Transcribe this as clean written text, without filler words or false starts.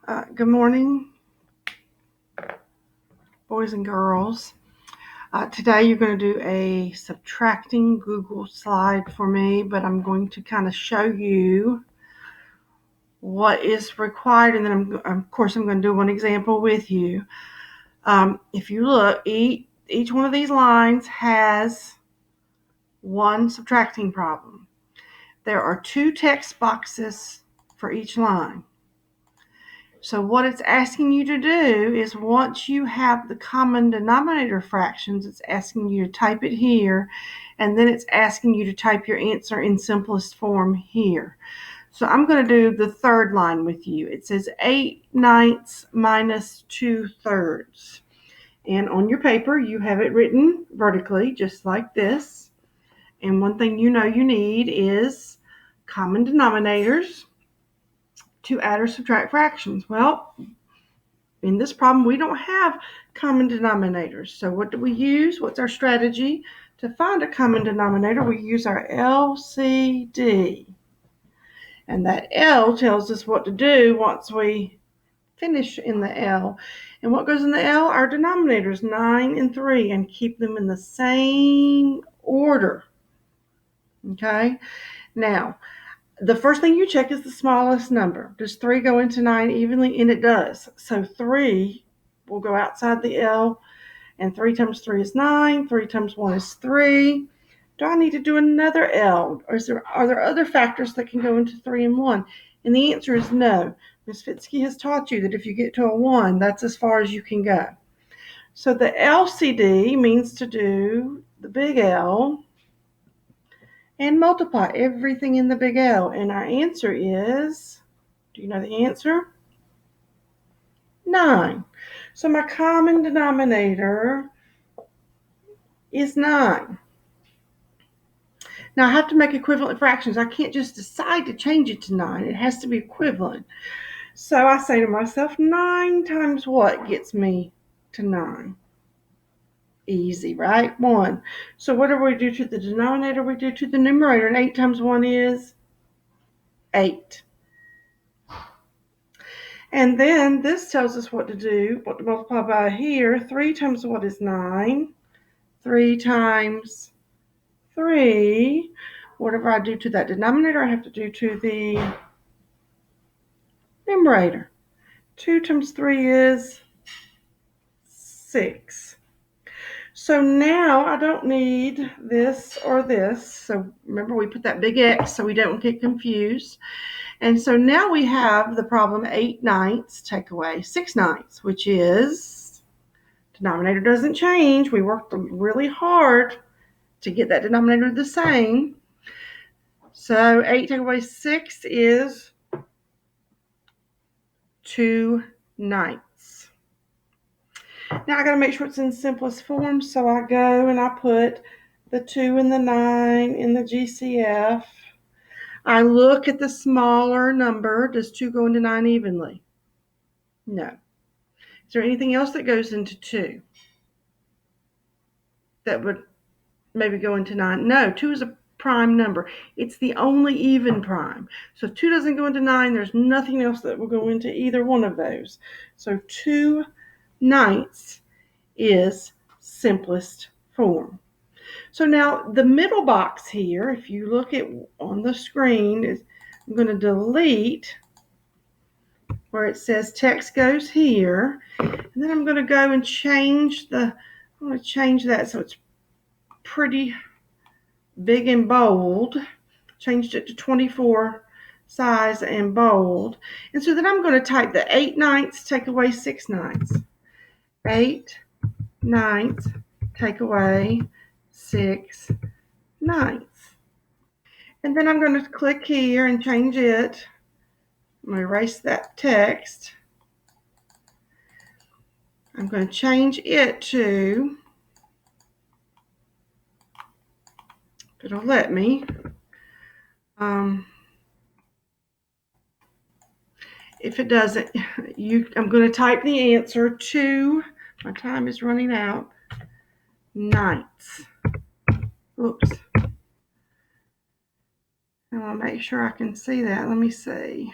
Good morning, boys and girls. Today you're going to do a subtracting Google slide for me, but I'm going to kind of show you what is required, and then of course I'm going to do one example with you. If you look, each one of these lines has one subtracting problem. There are two text boxes for each line. So what it's asking you to do is once you have the common denominator fractions, it's asking you to type it here, and then it's asking you to type your answer in simplest form here. So I'm going to do the third line with you. It says 8/9 minus 2/3. And on your paper, you have it written vertically, just like this. And one thing you know you need is common denominators to add or subtract fractions. Well, in this problem, we don't have common denominators. So what do we use? What's our strategy? To find a common denominator, we use our LCD. And that L tells us what to do once we finish in the L. And what goes in the L? Our denominators, 9 and 3, and keep them in the same order. Okay? Now, the first thing you check is the smallest number. Does 3 go into 9 evenly? And it does. So 3 will go outside the L, and 3 times 3 is 9. 3 times 1 is 3. Do I need to do another L? Or are there other factors that can go into 3 and 1? And the answer is no. Ms. Fitzke has taught you that if you get to a 1, that's as far as you can go. So the LCD means to do the big L and multiply everything in the big L. And our answer is, do you know the answer? 9. So my common denominator is 9. Now I have to make equivalent fractions. I can't just decide to change it to 9. It has to be equivalent. So I say to myself, 9 times what gets me to 9? Easy, right? 1. So what do we do to the denominator? We do to the numerator. And 8 times 1 is 8. And then this tells us what to do, what to multiply by here. 3 times what is 9? 3 times 3. Whatever I do to that denominator, I have to do to the numerator. 2 times 3 is 6. So now I don't need this or this. So remember, we put that big X so we don't get confused. And so now we have the problem 8/9 take away 6/9, which is denominator doesn't change. We worked really hard to get that denominator the same. So 8 take away 6 is 2/9. Now I got to make sure it's in simplest form, so I go and I put the 2 and the 9 in the GCF. I look at the smaller number. Does 2 go into 9 evenly? No. Is there anything else that goes into 2 that would maybe go into 9? No, 2 is a prime number. It's the only even prime. So if 2 doesn't go into 9, there's nothing else that will go into either one of those. So 2/9 is simplest form. So now the middle box here, if you look at on the screen, I'm going to delete where it says text goes here, and then I'm going to go and change I'm going to change that so it's pretty big and bold. Changed it to 24 size and bold. And so then I'm going to type the 8/9 take away 6/9. 8/9 take away 6/9. And then I'm going to click here and change it. I'm going to erase that text. I'm going to change it to, if it'll let me, if it doesn't, I'm going to type the answer to, my time is running out, 9ths. Oops. I want to make sure I can see that. Let me see.